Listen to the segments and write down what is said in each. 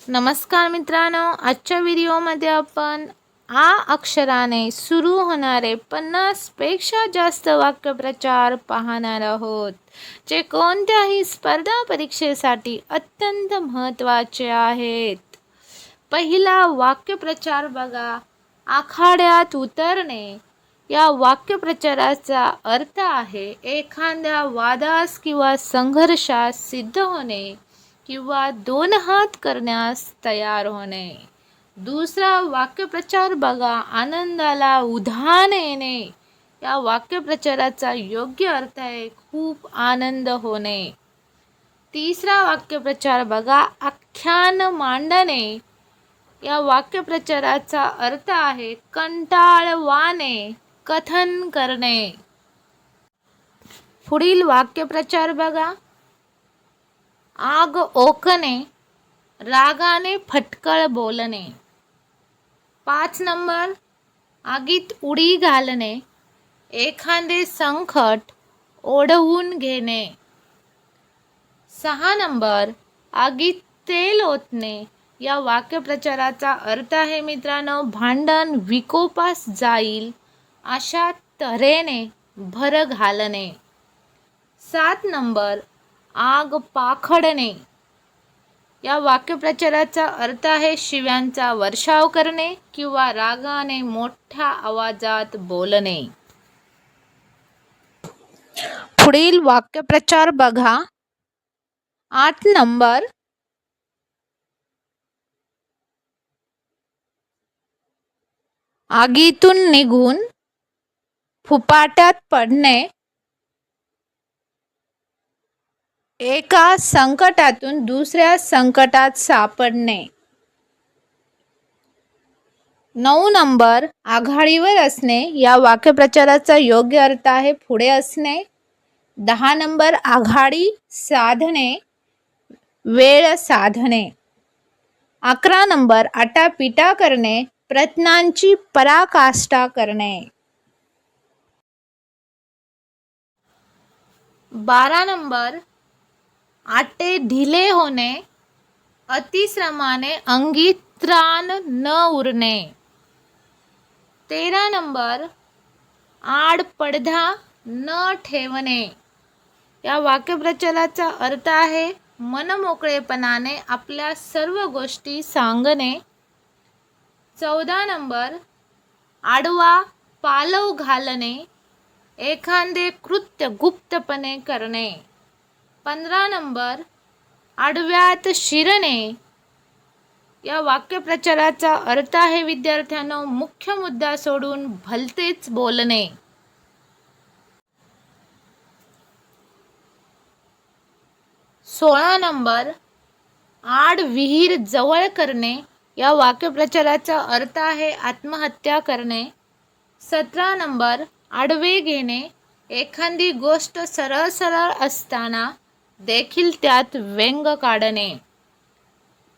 नमस्कार मित्रांनो, आजच्या व्हिडिओमध्ये आपण आ अक्षराने सुरू होणारे 50 पेक्षा जास्त वाक्यप्रचार पाहणार आहोत, जे कोणत्याही स्पर्धा परीक्षेसाठी अत्यंत महत्त्वाचे आहेत. पहिला वाक्यप्रचार बघा. आखाड्यात उतरणे. या वाक्यप्रचाराचा अर्थ आहे एखाद्या वादास किंवा संघर्षात सिद्ध होणे किंवा दोन हात करण्यास तयार होणे. दुसरा वाक्यप्रचार बघा. आनंदाला उधाण येणे. या वाक्यप्रचाराचा योग्य अर्थ आहे खूप आनंद होणे. तिसरा वाक्यप्रचार बघा. आख्यान मांडणे. या वाक्यप्रचाराचा अर्थ आहे कंटाळवाणे कथन करणे. पुढील वाक्यप्रचार बघा. आग ओकणे. रागाने फटकळ बोलणे. 5 नंबर. आगीत उडी घालणे. एखादे संकट ओढवून घेणे. 6 नंबर. आगीत तेल ओतणे. या वाक्यप्रचाराचा अर्थ आहे मित्रांनो भांडण विकोपास जाईल अशा तऱ्हेने भर घालणे. 7 नंबर. आग पाखडणे. या वाक्यप्रचाराचा अर्थ आहे शिव्यांचा वर्षाव करणे किंवा रागाने मोठ्या आवाजात बोलणे. पुढील वाक्यप्रचार बघा. 8 नंबर. आगीतून निघून फुपाट्यात पडणे. एका संकटातून दुसऱ्या संकटात सापडणे. 9 नंबर. आघाडीवर असणे. या वाक्यप्रचाराचा योग्य अर्थ आहे पुढे असणे. 10 नंबर. आघाडी साधणे वेळ साधणे. 11 नंबर. आटापिटा करणे प्रयत्नांची पराकाष्ठा करणे. 12 नंबर. आटे ढिले होणे. अतिश्रमाने अंगी त्राण न उरणे. 13 नंबर. आड पडदा न ठेवणे. या वाक्यप्रचाराचा अर्थ आहे मनमोकळेपणाने आपल्या सर्व गोष्टी सांगणे. 14 नंबर. आडवा पालव घालणे. एखादे कृत्य गुप्तपणे करणे. 15 नंबर. आडव्यात शिरणे. या वाक्यप्रचाराचा अर्थ आहे विद्यार्थ्यांनो मुख्य मुद्दा सोडून भलतेच बोलणे. 16 नंबर. आड विहीर जवळ करणे. या वाक्यप्रचाराचा अर्थ आहे आत्महत्या करणे. 17 नंबर. आडवे घेणे. एखादी गोष्ट सरळ सरळ असताना देखील त्यात व्यंग काढणे.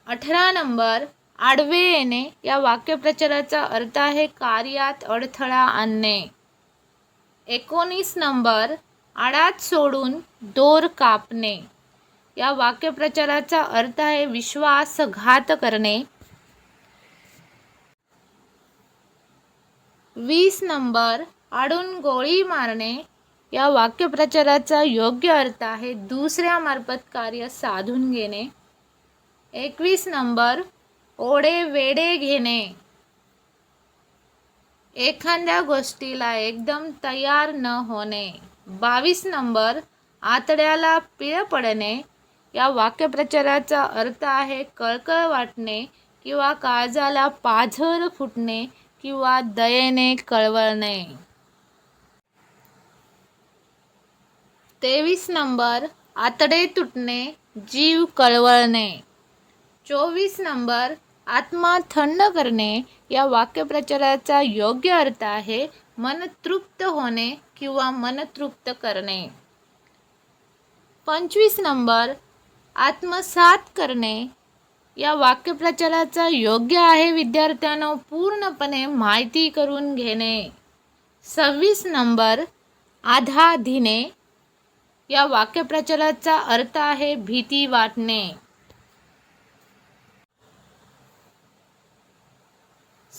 18 नंबर. आडवे येणे. या वाक्यप्रचाराचा अर्थ आहे कार्यात अडथळा आणणे. 19 नंबर. आडात सोडून दोर कापणे. या वाक्यप्रचाराचा अर्थ आहे विश्वासघात करणे. 20 नंबर. आडून गोळी मारणे. या वाक्यप्रचाराचा योग्य अर्थ आहे दुसऱ्यामार्फत कार्य साधून घेणे. 21 नंबर. ओढे वेढे घेणे. एखाद्या गोष्टीला एकदम तयार न होणे. 22 नंबर. आतड्याला पीळ पडणे. या वाक्यप्रचाराचा अर्थ आहे कळकळ वाटणे किंवा काळजाला पाझर फुटणे किंवा दयेने कळवळणे. 23 नंबर. आतडे तुटणे जीव कळवळणे. 24 नंबर. आत्मा थंड करणे. या वाक्यप्रचाराचा योग्य अर्थ आहे मन तृप्त होणे किंवा मन तृप्त करणे. 25 नंबर. आत्मसात करणे. या वाक्यप्रचाराचा योग्य आहे विद्यार्थ्यांनो पूर्णपणे माहिती करून घेणे. 26 नंबर. आधाधीने. या वाक्यप्रचाराचा अर्थ आहे भीती वाटणे.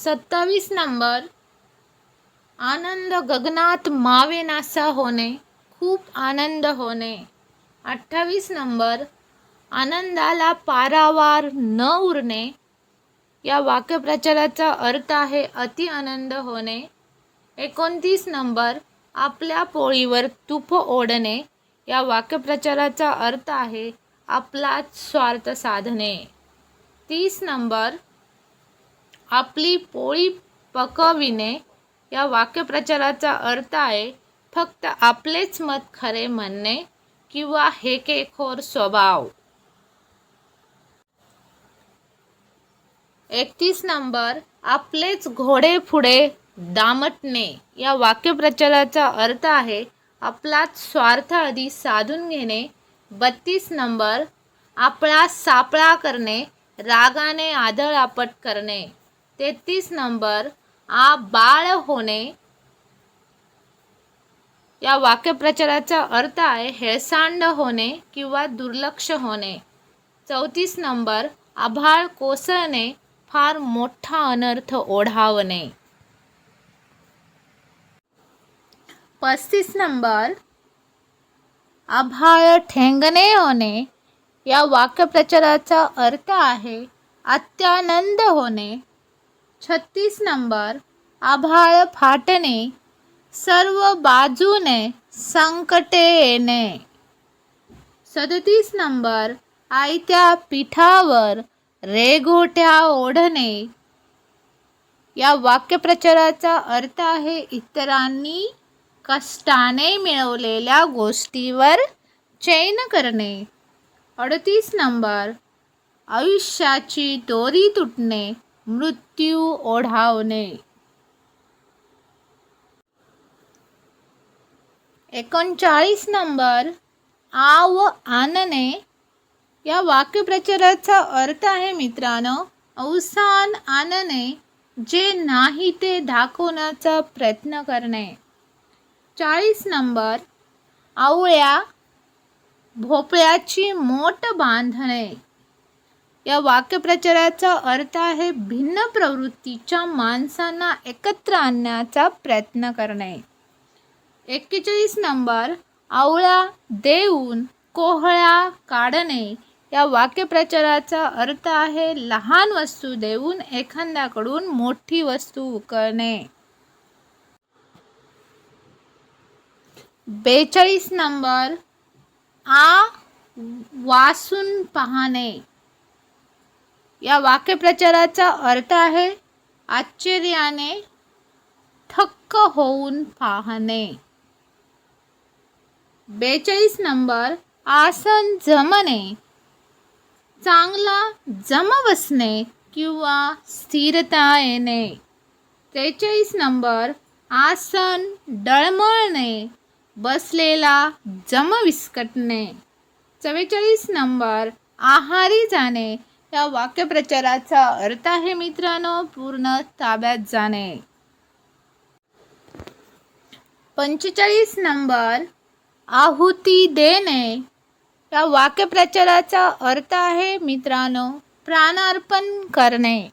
27 नंबर, आनंद गगनात मावेनासा होणे, खूप आनंद होणे. 28 नंबर, आनंदाला पारावार न उरणे. या वाक्यप्रचाराचा अर्थ आहे अति आनंद होणे. 29 नंबर, आपल्या पोळीवर तूप ओढणे. या वाक्यप्रचाराचा अर्थ आहे आपलाच स्वार्थ साधणे. 30 नंबर, आपली पोळी पकविणे. या वाक्यप्रचाराचा अर्थ आहे फक्त आपलेच मत खरे म्हणणे किंवा हेकेखोर स्वभाव. 31 नंबर, आपलेच घोडे पुढे दामटणे. या वाक्यप्रचाराचा अर्थ आहे आपलाच स्वार्थ आधी साधून घेणे. 32 नंबर, आपला सापळा करणे, रागाने आदळआपट करणे. 33 नंबर, बाळ होणे. या वाक्यप्रचाराचा अर्थ आहे हेळसांड होणे किंवा दुर्लक्ष होणे. 34 नंबर, आभाळ कोसळणे, फार मोठा अनर्थ ओढावणे. 35 नंबर, आभाळ ठेंगणे होणे. या वाक्यप्रचाराचा अर्थ आहे अत्यानंद होणे. 36 नंबर, आभाळ फाटणे, सर्व बाजूने संकटे येणे. 37 नंबर, आयत्या पिठावर रेघोट्या ओढणे. या वाक्यप्रचाराचा अर्थ आहे इतरांनी कष्टाने मिळवलेल्या गोष्टीवर चैन करणे. 38 नंबर, आयुष्याची दोरी तुटणे, मृत्यू ओढावणे. 39 नंबर, आव आणणे. या वाक्यप्रचाराचा अर्थ आहे मित्रांनो अवसान आणणे, जे नाही ते दाखवण्याचा प्रयत्न करणे. 40 नंबर, आवळ्या भोपळ्याची मोठ बांधणे. या वाक्यप्रचाराचा अर्थ आहे भिन्न प्रवृत्तीच्या माणसांना एकत्र आणण्याचा प्रयत्न करणे. 41 नंबर, आवळा देऊन कोहळा काढणे. या वाक्यप्रचाराचा अर्थ आहे लहान वस्तू देऊन एखाद्याकडून मोठी वस्तू उकळणे. 42 नंबर, वासून पाहणे. या वाक्यप्रचाराचा अर्थ आहे आश्चर्याने थक्क होऊन पाहणे. 42 नंबर, आसन जमणे, चांगला जम बसणे किंवा स्थिरता येणे. 43 नंबर, आसन डळमळणे, बसलेला जम विस्कटणे. 44 नंबर, आहारी जाणे. या वाक्यप्रचाराचा अर्थ आहे मित्रांनो पूर्ण ताब्यात जाणे. 45 नंबर, आहुती देणे. या वाक्यप्रचाराचा अर्थ आहे मित्रांनो प्राणार्पण करणे.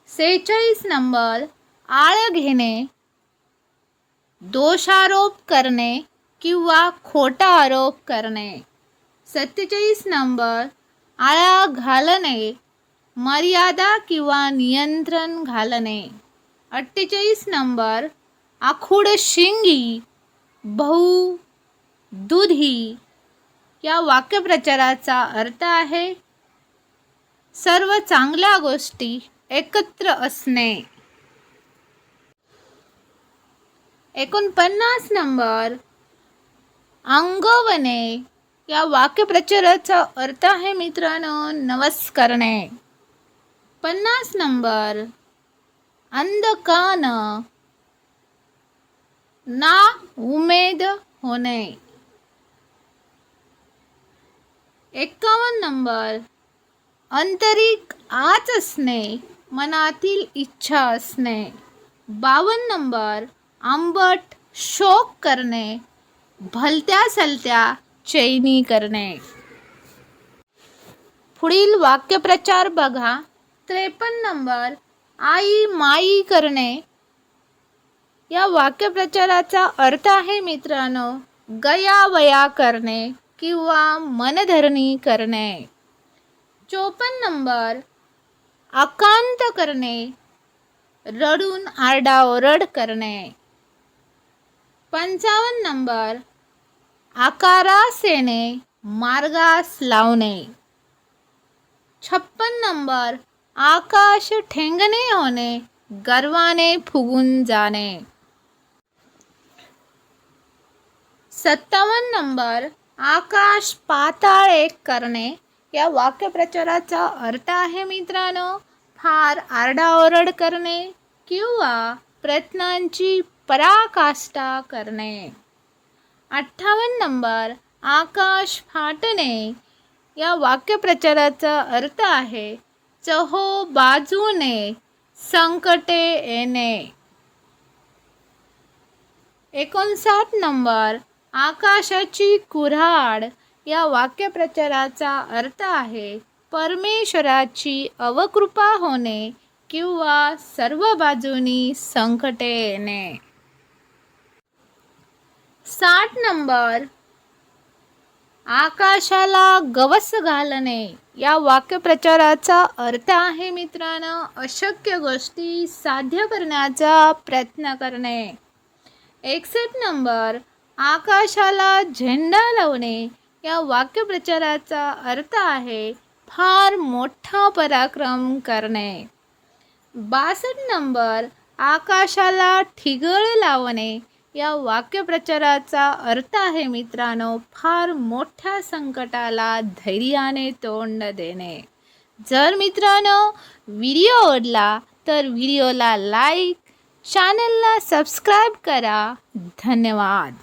46 नंबर, आळ घेणे, दोषारोप करणे किंवा खोटा आरोप करणे. 47 नंबर, आळा घालणे, मर्यादा किंवा नियंत्रण घालणे. 48 नंबर, आखूड शिंगी, बहु दुधी. या वाक्यप्रचाराचा अर्थ आहे सर्व चांगल्या गोष्टी एकत्र असणे. 49 नंबर, अंगवणे. या वाक्यप्रचाराचा अर्थ आहे मित्रांनो नवस करणे. 50 नंबर, अंधकान, ना उमेद होणे. 51 नंबर, आंतरिक आच असणे, मनातील इच्छा असणे. 52 नंबर, आंबट शोक करणे, भलत्या सलत्या चैनी करणे. पुढील वाक्यप्रचार बघा. 53 नंबर, आई माई करणे या वाक्यप्रचाराचा अर्थ आहे मित्रांनो गयावया करणे किंवा मनधरणी करणे. 54 नंबर आकांत करणे, रडून आरडाओरड करणे. 55 नंबर आकारास येणे, मार्गास लावणे. 56 नंबर आकाश ठेंगणे होणे, गर्वाने फुगून जाणे. 57 नंबर आकाश पाताळ एक करणे या वाक्यप्रचाराचा अर्थ आहे मित्रांनो फार आरडाओरड करणे किंवा प्रयत्नांची पराकाष्ठा करणे. 58 नंबर आकाश फाटणे या वाक्यप्रचाराचा अर्थ आहे चहो बाजूने संकटे येणे. 59 नंबर आकाशाची कुऱ्हाड या वाक्यप्रचाराचा अर्थ आहे परमेश्वराची अवकृपा होणे किंवा सर्व बाजूनी संकटे येणे. 60 नंबर आकाशाला गवस घालणे या वाक्यप्रचाराचा अर्थ आहे मित्रांनो अशक्य गोष्टी साध्य करण्याचा प्रयत्न करणे. 61 नंबर आकाशाला झेंडा लावणे या वाक्यप्रचाराचा अर्थ आहे फार मोठा पराक्रम करणे. 62 नंबर आकाशाला ठिगळ लावणे या वाक्यप्रचाराचा अर्थ आहे मित्रांनो फार मोठ्या संकटाला धैर्याने तोंड देणे. जर मित्रांनो व्हिडिओ आवडला तर व्हिडिओला लाईक चॅनलला सबस्क्राईब करा. धन्यवाद.